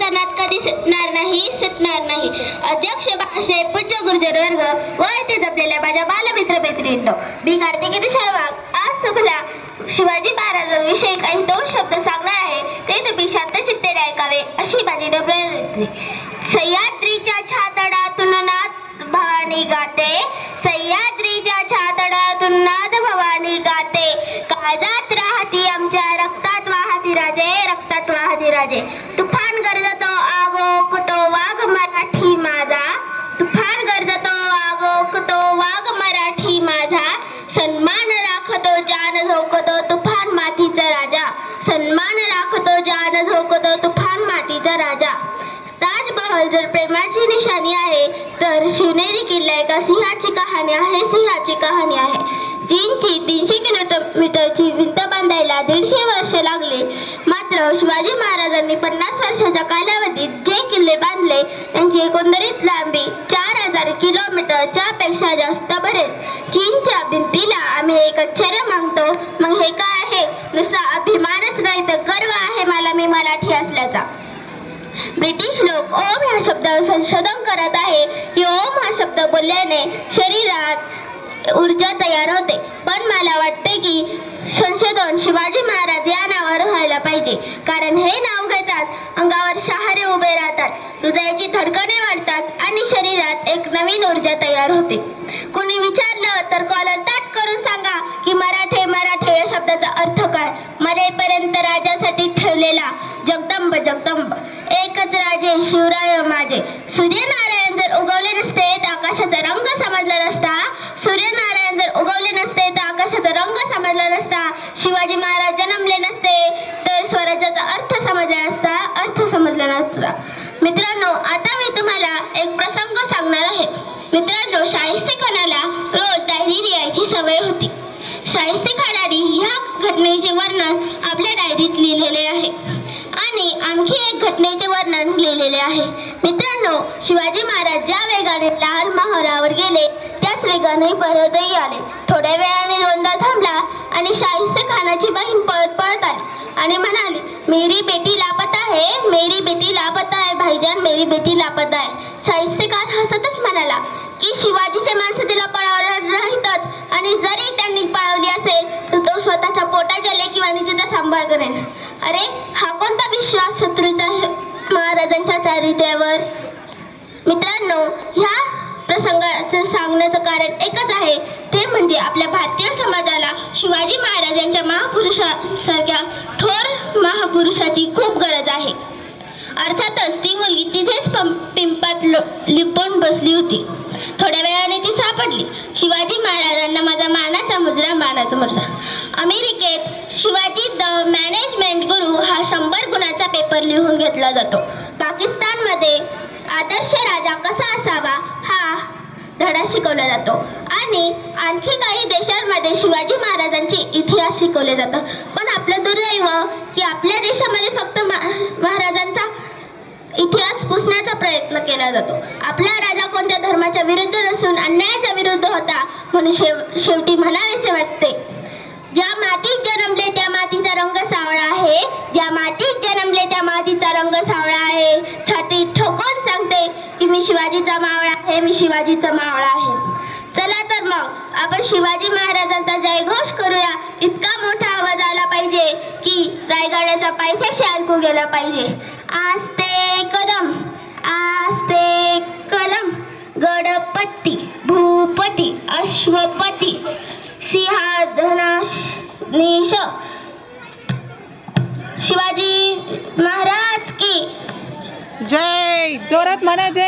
आमचा नाद कधी सुटणार नाही. अध्यक्ष बाळासाहेब पूज्य गुरुजन वर्ग व येथे जपलेल्या माझ्या बालमित्र मैत्रिणींनो, मी कार्तिकी तुषार वाघ आज तुम्हाला शिवाजी महाराजांविषयी काही 2 शब्द सांगणार आहे. ते तुम्ही शांतचित्तेने ऐकावे अशी माझी नम्र विनंती. सह्याद्रीच्या छातडातून नाद भवानी गाते, सह्याद्रीच्या छातडातून नाद भवानी गाते, काळजात राहती आमच्या रक्तात वाहती राजे, रक्तात वाहती राजे. तुफान गरजतो आगोकतो वाघ मराठी माझा, तुफान गरजतो आगोकतो वाघ मराठी माझा, सन्मान राखतो जान झोकतो तुफान मातीचा राजा, सन्मान राखतो जान झोकतो तुफान मातीचा राजा. ताजमहल जर प्रेमाची निशाणी आहे तर शिवनेरी किल्ला एका सिंहाची कहाणी आहे, सिंहाची कहाणी आहे. चीनची 300 किलोमीटरची भिंत बांधायला 150 वर्ष लागले, मात्र शिवाजी महाराजांनी 50 वर्षाच्या कालावधीत जे किल्ले बांधले त्यांची एकंदरीत लांबी 4000 किलोमीटरच्या पेक्षा जास्त भरेल. चीनच्या भिंतीला आम्ही एक आश्चर्य मानतो, मग हे काय आहे? नुसता अभिमानच नाही तर गर्व आहे मला मी मराठी असल्याचा. ब्रिटिश लोक ओम ह्या शब्दावर संशोधन करत आहे की ओम हा शब्द बोलल्याने शरीरात ऊर्जा तयार होते, पण मला वाटते की संशोधन शिवाजी महाराज या नावावर व्हायला पाहिजे, कारण हे नाव घेताच अंगावर शहारे उभे राहतात, हृदयाची धडकने वाढतात आणि शरीरात एक नवीन ऊर्जा तयार होते. कोणी विचारलं तर कॉलर ताट करून सांगा की मराठे मराठे या शब्दाचा अर्थ काय? मरेपर्यंत राजासाठी ठेवलेला जगदंब जगदंब एकच राजे शिवराय माझे. सूर्यनारायण जर उगवले नसते तर आकाशाचा रंग समजला नसता, सूर्यनारायण जर उगवले नसते तर आकाशाचा रंग समजला नसता, शिवाजी महाराज जन्मले नसते तर स्वराज्याचा अर्थ समजला नसता, अर्थ समजला नसता. मित्रांनो, आता मी तुम्हाला एक प्रसंग सांगणार आहे. मित्रांनो, शाहिस्तेखानाला रोज डायरी लिहायची सवय होती. शाहिस्तेखानाने ह्या घटनेचे वर्णन आपल्या डायरीत लिहिलेले आहे आणि आणखी एक घटनेचे वर्णन लिहिलेले आहे. मित्रांनो, शिवाजी महाराज ज्या वेगाने लाल महारावर गेले त्याच वेगाने परतही आले. थोड्या वेळाने दोनदा थांबला आणि शाहिस्तेखानाची बहीण पळत पळत आली आणि म्हणाली, मेरी बेटी लापता है, मेरी बेटी लापता है भाईजान, मेरी बेटी लापता है. शाहिस्तेखान हसतच म्हणाला की शिवाजीचे माणसं तिला पळवणार नाहीतच आणि जरी त्यांनी पळवली असेल तर तो स्वतःच्या पोटाच्या लेकीवानी तिचा सांभाळ करेन. अरे, हा कोणता विश्वास शत्रूचा महाराजांच्या चारित्र्यावर? मित्रांनो, ह्या प्रसंगाचं सांगण्याचं कारण एकच आहे, ते म्हणजे आपल्या भारतीय समाजाला शिवाजी महाराजांच्या महापुरुषासारख्या थोर महापुरुषाची खूप गरज आहे. अर्थातच ती मुलगी तिथेच पिंपात लिपून बसली होती. थोड्या वेळाने ती सापडली. शिवाजी महाराजांना माझा मानाचा मुजरा, मानाचा मुजरा. अमेरिकेत शिवाजी द मॅनेजमेंट गुरु हा 100 गुणांचा पेपर लिहून घेतला जातो. पाकिस्तानमध्ये आदर्श राजा कसा असावा हा धडा शिकवला जातो आणि आणखी काही देशांमध्ये शिवाजी महाराजांचे इतिहास शिकवले जातात. पण आपलं दुर्दैव की आपल्या देशामध्ये फक्त महाराजांचा इतिहास पुसण्याचा प्रयत्न केला जातो. आपला राजा कोणत्या धर्माच्या विरुद्ध नसून अन्यायाच्या विरुद्ध होता, म्हणून शेवटी म्हणावेसे वाटते, ज्या मातीत जन्मले त्या मातीचा रंग सावळा आहे, ज्या मातीत जन्मले त्या मातीचा रंग सावळा आहे. छाती ठोकून सांगते की मी शिवाजीचा मावळा आहे, मी शिवाजीचा मावळा आहे. चला तर मग आपण शिवाजी महाराजांचा जयघोष करूया. इतका मोठा आवाज आला पाहिजे की रायगडाच्या पायथ्याशी ऐकू गेला पाहिजे. आस्ते कदम, आस्ते कदम, गडपती भूपती अश्वपती सिंहासनाधीश शिवाजी महाराज की जय. जोरात म्हणा जय.